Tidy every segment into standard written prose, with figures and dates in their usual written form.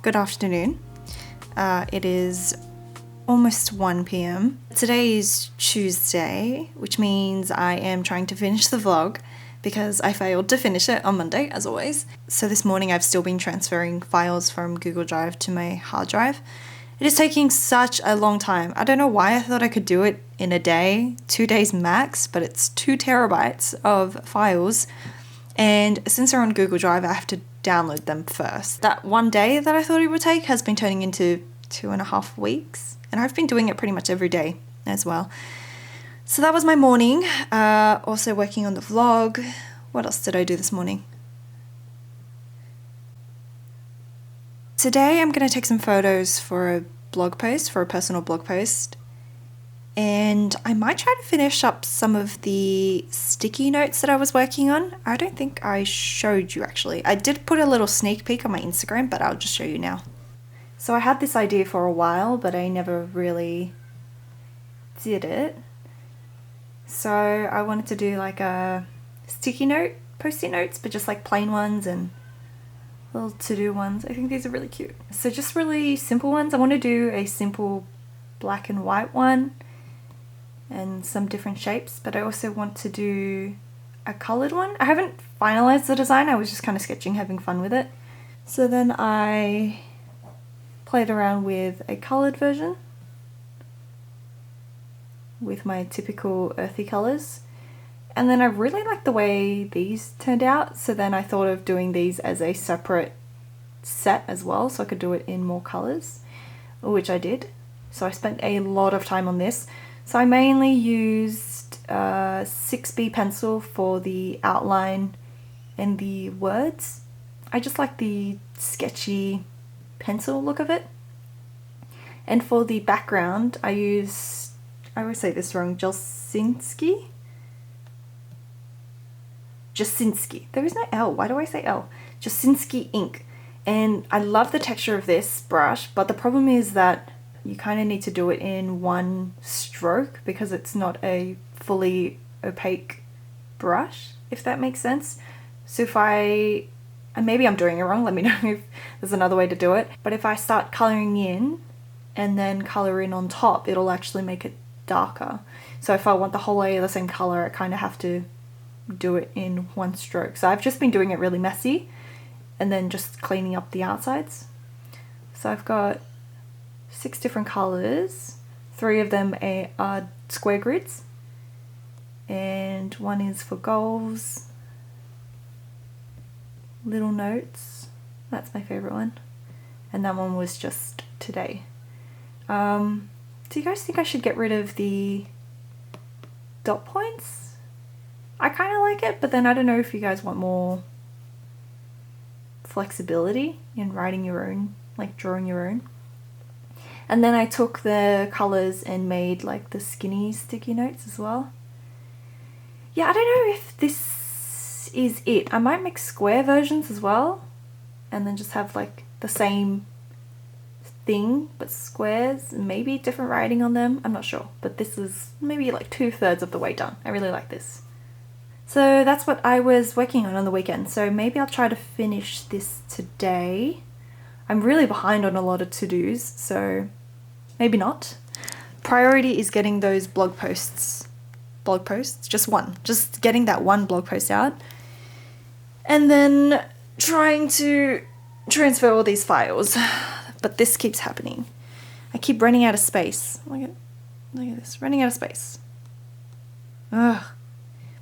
Good afternoon. It is almost 1 p.m. Today is Tuesday, which means I am trying to finish the vlog because I failed to finish it on Monday, as always. So this morning I've still been transferring files from Google Drive to my hard drive. It is taking such a long time. I don't know why I thought I could do it in a day, 2 days max, but it's 2 terabytes of files. And since they're on Google Drive, I have to download them first. That 1 day that I thought it would take has been turning into 2.5 weeks. And I've been doing it pretty much every day as well. So that was my morning. Also working on the vlog. What else did I do this morning? Today I'm going to take some photos for a blog post, for a personal blog post. And I might try to finish up some of the sticky notes that I was working on. I don't think I showed you actually. I did put a little sneak peek on my Instagram, but I'll just show you now. So I had this idea for a while, but I never really did it. So I wanted to do like a sticky note, post-it notes, but just like plain ones and little to-do ones. I think these are really cute. So just really simple ones. I want to do a simple black and white one and some different shapes, but I also want to do a colored one. I haven't finalized the design. I was just kind of sketching, having fun with it. So then I played around with a colored version with my typical earthy colors. And then I really like the way these turned out, so then I thought of doing these as a separate set as well, so I could do it in more colors, which I did. So I spent a lot of time on this. So I mainly used 6B pencil for the outline and the words. I just like the sketchy pencil look of it. And for the background, I used, I always say this wrong, Jasinski. There is no L. Why do I say L? Jasinski ink. And I love the texture of this brush, but the problem is that you kind of need to do it in one stroke because it's not a fully opaque brush, if that makes sense. So if and maybe I'm doing it wrong, let me know if there's another way to do it. But if I start coloring in and then color in on top, it'll actually make it darker. So if I want the whole layer the same color, I kind of have to do it in one stroke. So I've just been doing it really messy and then just cleaning up the outsides. So I've got 6 different colors. 3 of them are square grids and 1 is for goals, little notes. That's my favorite one, and that one was just today. Do you guys think I should get rid of the dot points? I kind of like it, but then I don't know if you guys want more flexibility in writing your own, like drawing your own. And then I took the colors and made like the skinny sticky notes as well. Yeah, I don't know if this is it. I might make square versions as well and then just have like the same thing but squares, maybe different writing on them. I'm not sure, but this is maybe like 2/3 of the way done. I really like this. So that's what I was working on the weekend. So maybe I'll try to finish this today. I'm really behind on a lot of to-dos, so maybe not. Priority is getting those blog posts, just getting that one blog post out. And then trying to transfer all these files. But this keeps happening. I keep running out of space. Look at this, running out of space. Ugh.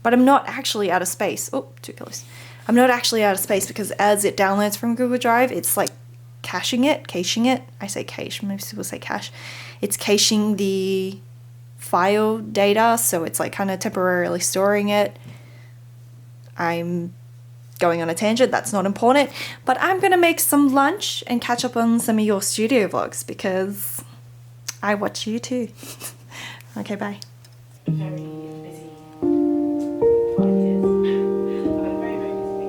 But I'm not actually out of space. Oh, too close. I'm not actually out of space because as it downloads from Google Drive, it's like caching it. I say cache, most people say cache. It's caching the file data, so it's like kind of temporarily storing it. I'm going on a tangent, that's not important. But I'm going to make some lunch and catch up on some of your studio vlogs because I watch you too. Okay, bye. Very busy. 5 years. I'm very, very busy.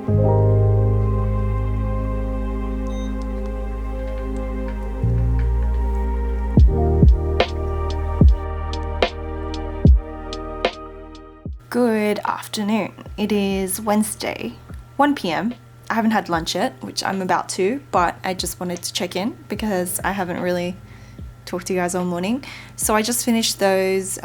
Good afternoon. It is Wednesday, 1 p.m. I haven't had lunch yet, which I'm about to, but I just wanted to check in because I haven't really talked to you guys all morning. So I just finished those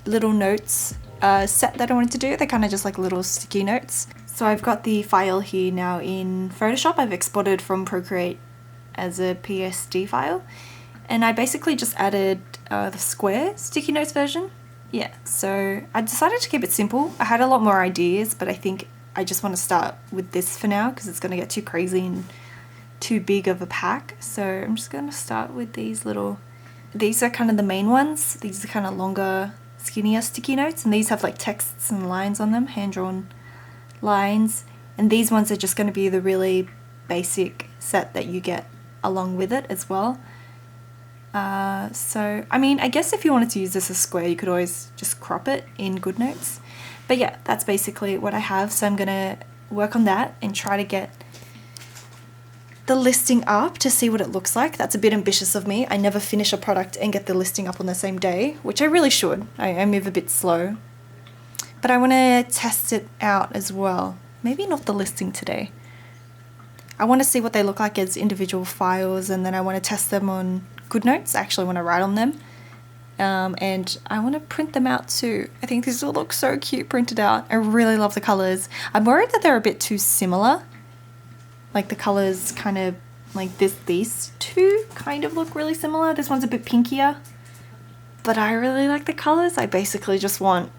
little notes set that I wanted to do. They're kind of just like little sticky notes. So I've got the file here now in Photoshop. I've exported from Procreate as a PSD file. And I basically just added the square sticky notes version. Yeah, so I decided to keep it simple. I had a lot more ideas, but I think I just want to start with this for now because it's going to get too crazy and too big of a pack. So I'm just going to start with these little, these are kind of the main ones. These are kind of longer, skinnier sticky notes, and these have like texts and lines on them, hand-drawn lines. And these ones are just going to be the really basic set that you get along with it as well. So, I mean, I guess if you wanted to use this as square, you could always just crop it in GoodNotes. But yeah, that's basically what I have. So I'm going to work on that and try to get the listing up to see what it looks like. That's a bit ambitious of me. I never finish a product and get the listing up on the same day, which I really should. I move a bit slow. But I want to test it out as well. Maybe not the listing today. I want to see what they look like as individual files, and then I want to test them on GoodNotes. I actually want to write on them. And I want to print them out too. I think these will look so cute printed out. I really love the colours. I'm worried that they're a bit too similar. Like the colours kind of like these two kind of look really similar. This one's a bit pinkier. But I really like the colours. I basically just want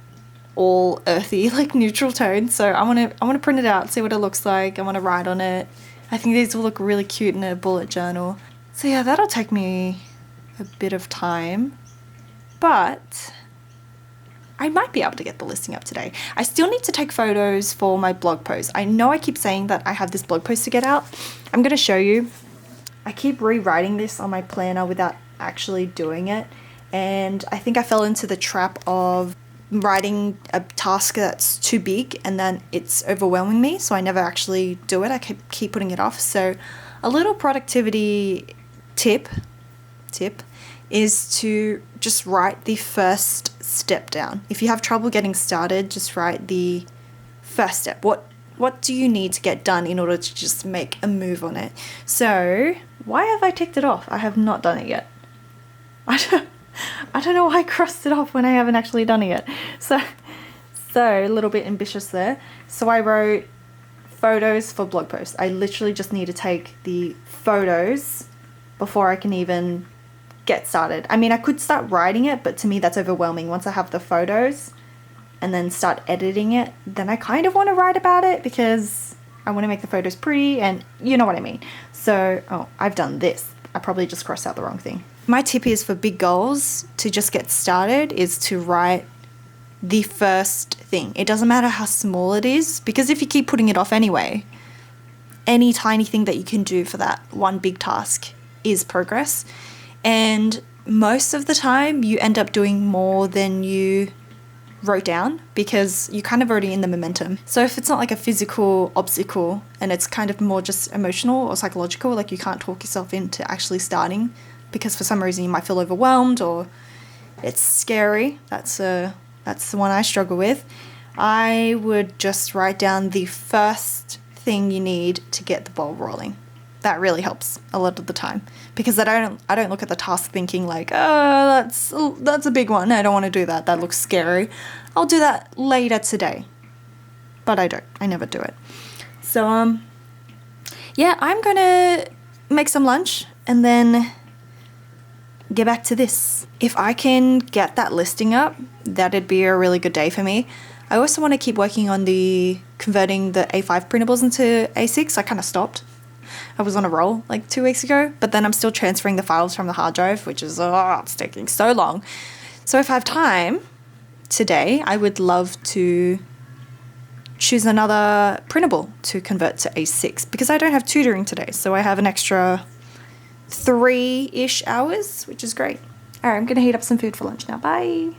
all earthy, like neutral tones. So I want to print it out, see what it looks like. I want to write on it. I think these will look really cute in a bullet journal. So yeah, that'll take me a bit of time, but I might be able to get the listing up today. I still need to take photos for my blog post. I know I keep saying that I have this blog post to get out. I'm going to show you. I keep rewriting this on my planner without actually doing it, and I think I fell into the trap of writing a task that's too big and then it's overwhelming me, so I never actually do it. I keep putting it off. So a little productivity tip is to just write the first step down. If you have trouble getting started, just write the first step. What do you need to get done in order to just make a move on it? So why have I ticked it off? I have not done it yet. I don't know why I crossed it off when I haven't actually done it yet. So a little bit ambitious there. So I wrote photos for blog post. I literally just need to take the photos before I can even get started. I mean, I could start writing it, but to me that's overwhelming. Once I have the photos and then start editing it, then I kind of want to write about it because I want to make the photos pretty, and you know what I mean. So, oh, I've done this. I probably just crossed out the wrong thing. My tip is for big goals to just get started is to write the first thing. It doesn't matter how small it is, because if you keep putting it off anyway, any tiny thing that you can do for that one big task is progress. And most of the time you end up doing more than you wrote down because you're kind of already in the momentum. So if it's not like a physical obstacle and it's kind of more just emotional or psychological, like you can't talk yourself into actually starting because for some reason you might feel overwhelmed or it's scary. That's the one I struggle with. I would just write down the first thing you need to get the ball rolling. That really helps a lot of the time because I don't look at the task thinking like, oh, that's a big one. I don't want to do that. That looks scary. I'll do that later today. But I don't. I never do it. So yeah, I'm gonna make some lunch and then get back to this. If I can get that listing up, that'd be a really good day for me. I also want to keep working on converting the A5 printables into A6. I kind of stopped. I was on a roll like 2 weeks ago, but then I'm still transferring the files from the hard drive, which is, it's taking so long. So if I have time today, I would love to choose another printable to convert to A6 because I don't have tutoring today. So I have an extra 3-ish hours, which is great. All right, I'm going to heat up some food for lunch now. Bye.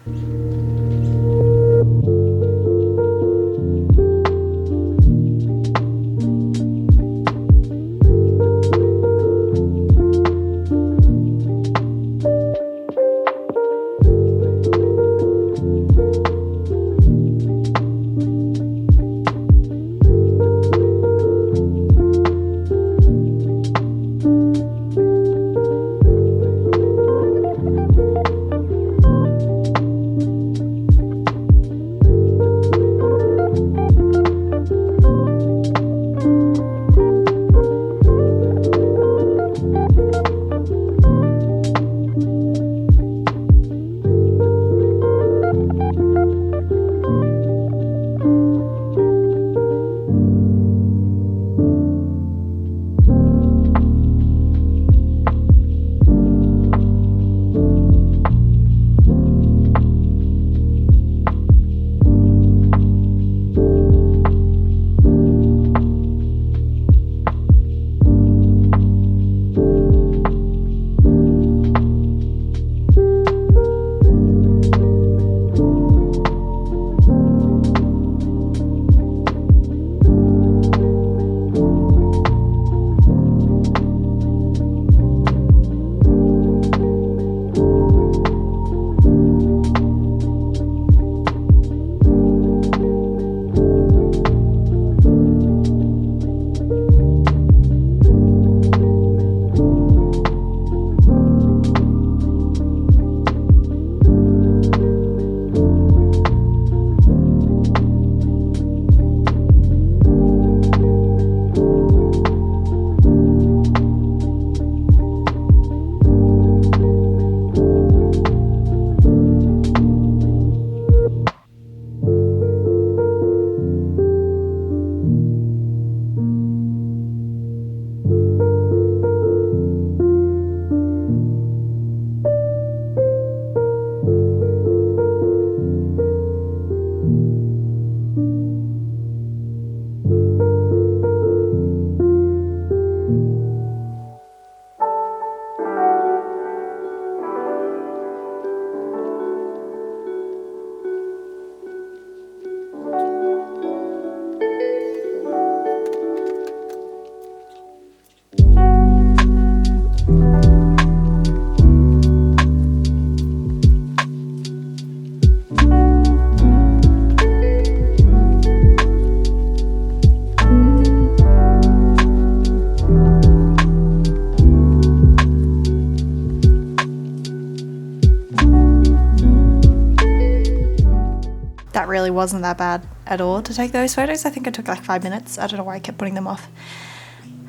wasn't that bad at all to take those photos. I think it took like 5 minutes. I don't know why I kept putting them off.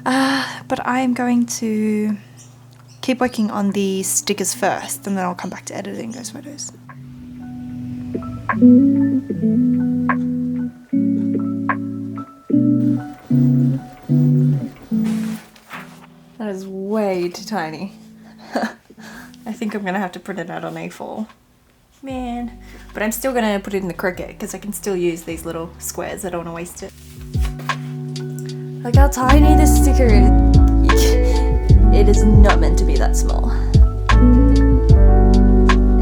But I am going to keep working on the stickers first, and then I'll come back to editing those photos. That is way too tiny. I think I'm gonna have to print it out on A4. Man. But I'm still gonna put it in the Cricut because I can still use these little squares. I don't wanna waste it. Look how tiny this sticker is. It is not meant to be that small.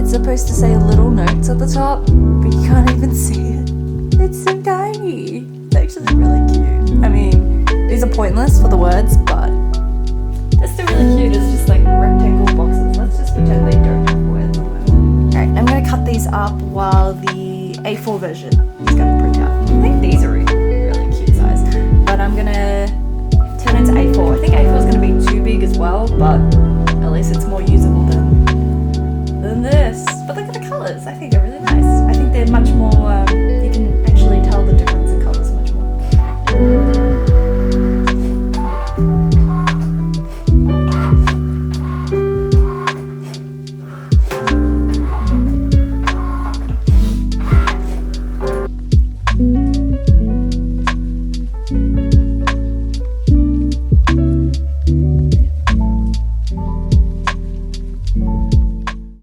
It's supposed to say little notes at the top, but you can't even see it. It's so tiny. It's actually really cute. I mean, these are pointless for the words, but they're still really cute. It's just like rectangle boxes. Let's just pretend they don't have words on them. Alright, I'm gonna cut these up while the A4 version